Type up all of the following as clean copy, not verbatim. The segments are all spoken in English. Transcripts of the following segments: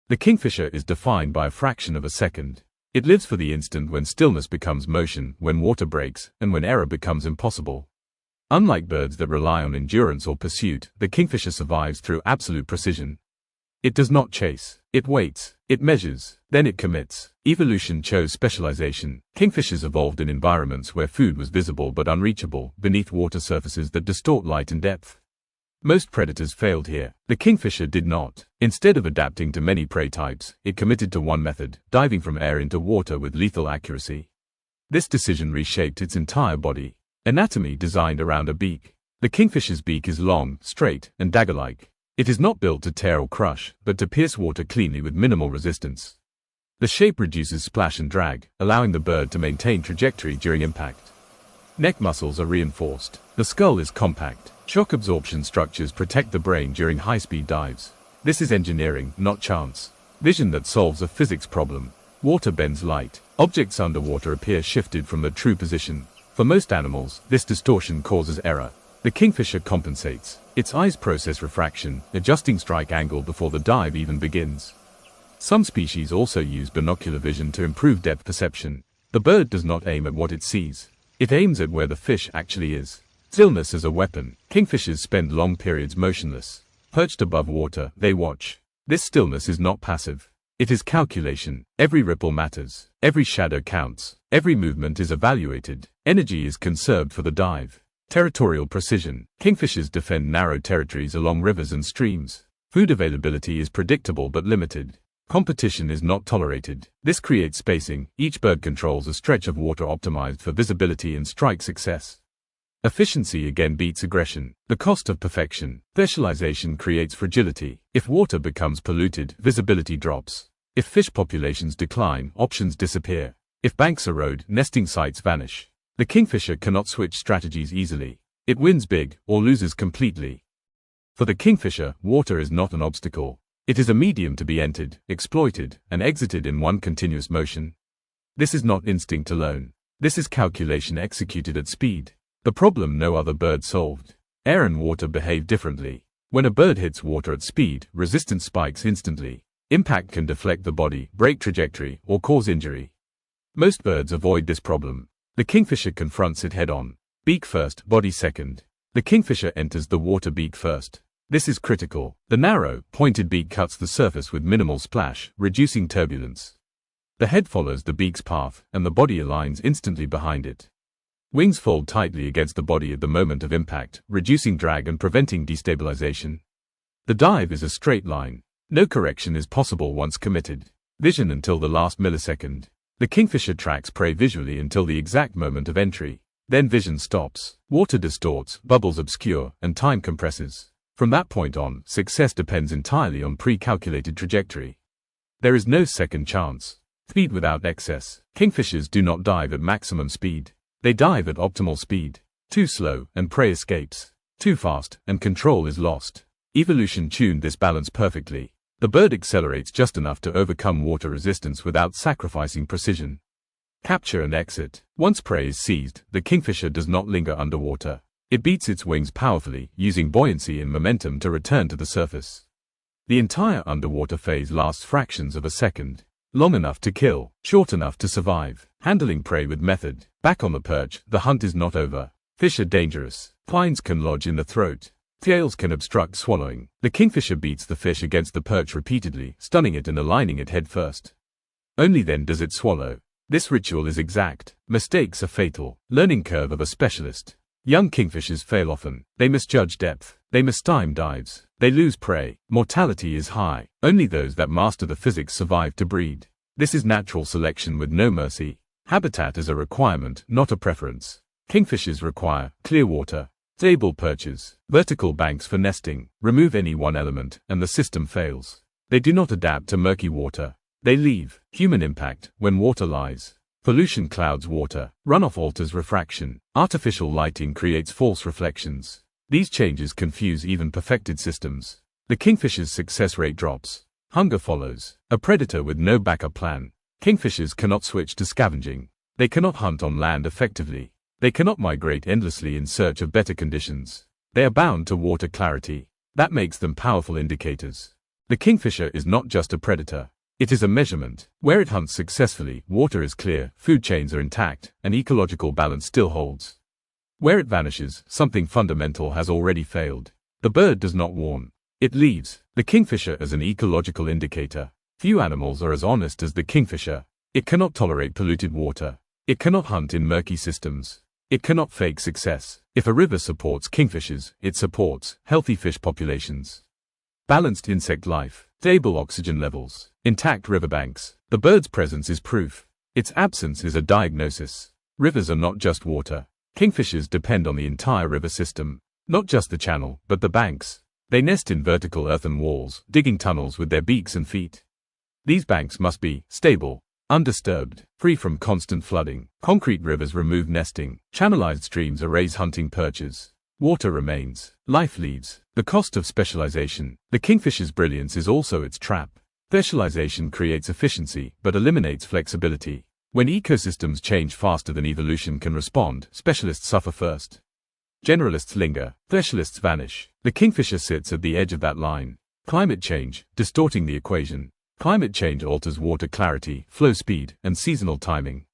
The kingfisher is defined by a fraction of a second. It lives for the instant when stillness becomes motion, when water breaks, and when error becomes impossible. Unlike birds that rely on endurance or pursuit, the kingfisher survives through absolute precision. It does not chase. It waits. It measures. Then it commits. Evolution chose specialization. Kingfishers evolved in environments where food was visible but unreachable, beneath water surfaces that distort light and depth. Most predators failed here. The kingfisher did not. Instead of adapting to many prey types, it committed to one method, diving from air into water with lethal accuracy. This decision reshaped its entire body. Anatomy designed around a beak. The kingfisher's beak is long, straight, and dagger-like. It is not built to tear or crush, but to pierce water cleanly with minimal resistance. The shape reduces splash and drag, allowing the bird to maintain trajectory during impact. Neck muscles are reinforced. The skull is compact. Shock absorption structures protect the brain during high-speed dives. This is engineering, not chance. Vision that solves a physics problem. Water bends light. Objects underwater appear shifted from their true position. For most animals, this distortion causes error. The kingfisher compensates. Its eyes process refraction, adjusting strike angle before the dive even begins. Some species also use binocular vision to improve depth perception. The bird does not aim at what it sees. It aims at where the fish actually is. Stillness as a weapon. Kingfishers spend long periods motionless. Perched above water, they watch. This stillness is not passive. It is calculation. Every ripple matters. Every shadow counts. Every movement is evaluated. Energy is conserved for the dive. Territorial precision. Kingfishers defend narrow territories along rivers and streams. Food availability is predictable but limited. Competition is not tolerated. This creates spacing. Each bird controls a stretch of water optimized for visibility and strike success. Efficiency again beats aggression. The cost of perfection. Specialization creates fragility. If water becomes polluted, visibility drops. If fish populations decline, options disappear. If banks erode, nesting sites vanish. The kingfisher cannot switch strategies easily. It wins big, or loses completely. For the kingfisher, water is not an obstacle. It is a medium to be entered, exploited, and exited in one continuous motion. This is not instinct alone. This is calculation executed at speed. The problem no other bird solved. Air and water behave differently. When a bird hits water at speed, resistance spikes instantly. Impact can deflect the body, break trajectory, or cause injury. Most birds avoid this problem. The kingfisher confronts it head-on. Beak first, body second. The kingfisher enters the water beak first. This is critical. The narrow, pointed beak cuts the surface with minimal splash, reducing turbulence. The head follows the beak's path, and the body aligns instantly behind it. Wings fold tightly against the body at the moment of impact, reducing drag and preventing destabilization. The dive is a straight line. No correction is possible once committed. Vision until the last millisecond. The kingfisher tracks prey visually until the exact moment of entry. Then vision stops. Water distorts, bubbles obscure, and time compresses. From that point on, success depends entirely on pre-calculated trajectory. There is no second chance. Speed without excess. Kingfishers do not dive at maximum speed. They dive at optimal speed. Too slow, and prey escapes. Too fast, and control is lost. Evolution tuned this balance perfectly. The bird accelerates just enough to overcome water resistance without sacrificing precision. Capture and exit. Once prey is seized, the kingfisher does not linger underwater. It beats its wings powerfully, using buoyancy and momentum to return to the surface. The entire underwater phase lasts fractions of a second. Long enough to kill, short enough to survive. Handling prey with method. Back on the perch, the hunt is not over. Fish are dangerous. Spines can lodge in the throat. Scales can obstruct swallowing. The kingfisher beats the fish against the perch repeatedly, stunning it and aligning it head first. Only then does it swallow. This ritual is exact. Mistakes are fatal. Learning curve of a specialist. Young kingfishers fail often. They misjudge depth. They mistime dives. They lose prey. Mortality is high. Only those that master the physics survive to breed. This is natural selection with no mercy. Habitat is a requirement, not a preference. Kingfishers require clear water, stable perches, vertical banks for nesting. Remove any one element, and the system fails. They do not adapt to murky water. They leave. Human impact, when water lies. Pollution clouds water. Runoff alters refraction. Artificial lighting creates false reflections. These changes confuse even perfected systems. The kingfisher's success rate drops. Hunger follows. A predator with no backup plan. Kingfishers cannot switch to scavenging. They cannot hunt on land effectively. They cannot migrate endlessly in search of better conditions. They are bound to water clarity. That makes them powerful indicators. The kingfisher is not just a predator. It is a measurement. Where it hunts successfully, water is clear, food chains are intact, and ecological balance still holds. Where it vanishes, something fundamental has already failed. The bird does not warn. It leaves. The kingfisher as an ecological indicator. Few animals are as honest as the kingfisher. It cannot tolerate polluted water. It cannot hunt in murky systems. It cannot fake success. If a river supports kingfishers, it supports healthy fish populations, balanced insect life, stable oxygen levels, intact riverbanks. The bird's presence is proof. Its absence is a diagnosis. Rivers are not just water. Kingfishers depend on the entire river system, not just the channel, but the banks. They nest in vertical earthen walls, digging tunnels with their beaks and feet. These banks must be stable, undisturbed, free from constant flooding. Concrete rivers remove nesting. Channelized streams erase hunting perches. Water remains. Life leaves. The cost of specialization. The kingfisher's brilliance is also its trap. Specialization creates efficiency, but eliminates flexibility. When ecosystems change faster than evolution can respond, specialists suffer first. Generalists linger. Specialists vanish. The kingfisher sits at the edge of that line. Climate change, distorting the equation. Climate change alters water clarity, flow speed, and seasonal timing.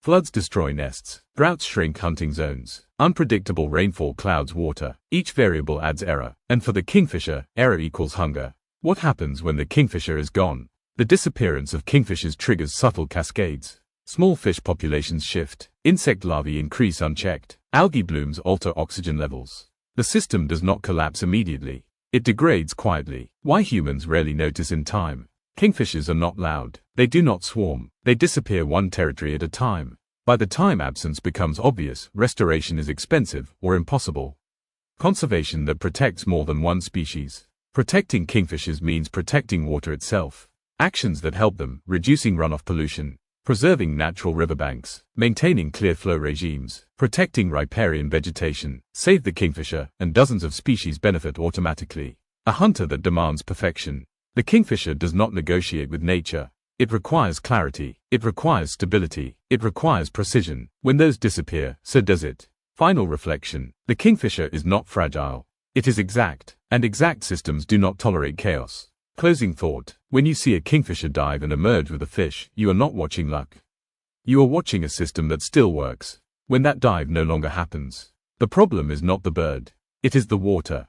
Floods destroy nests. Droughts shrink hunting zones. Unpredictable rainfall clouds water. Each variable adds error. And for the kingfisher, error equals hunger. What happens when the kingfisher is gone? The disappearance of kingfishers triggers subtle cascades. Small fish populations shift. Insect larvae increase unchecked. Algae blooms alter oxygen levels. The system does not collapse immediately. It degrades quietly. Why humans rarely notice in time? Kingfishers are not loud. They do not swarm. They disappear one territory at a time. By the time absence becomes obvious, restoration is expensive or impossible. Conservation that protects more than one species. Protecting kingfishers means protecting water itself. Actions that help them, reducing runoff pollution, preserving natural riverbanks, maintaining clear flow regimes, protecting riparian vegetation, save the kingfisher, and dozens of species benefit automatically. A hunter that demands perfection. The kingfisher does not negotiate with nature. It requires clarity. It requires stability. It requires precision. When those disappear, so does it. Final reflection. The kingfisher is not fragile. It is exact, and exact systems do not tolerate chaos. Closing thought. When you see a kingfisher dive and emerge with a fish, you are not watching luck. You are watching a system that still works. When that dive no longer happens, the problem is not the bird. It is the water.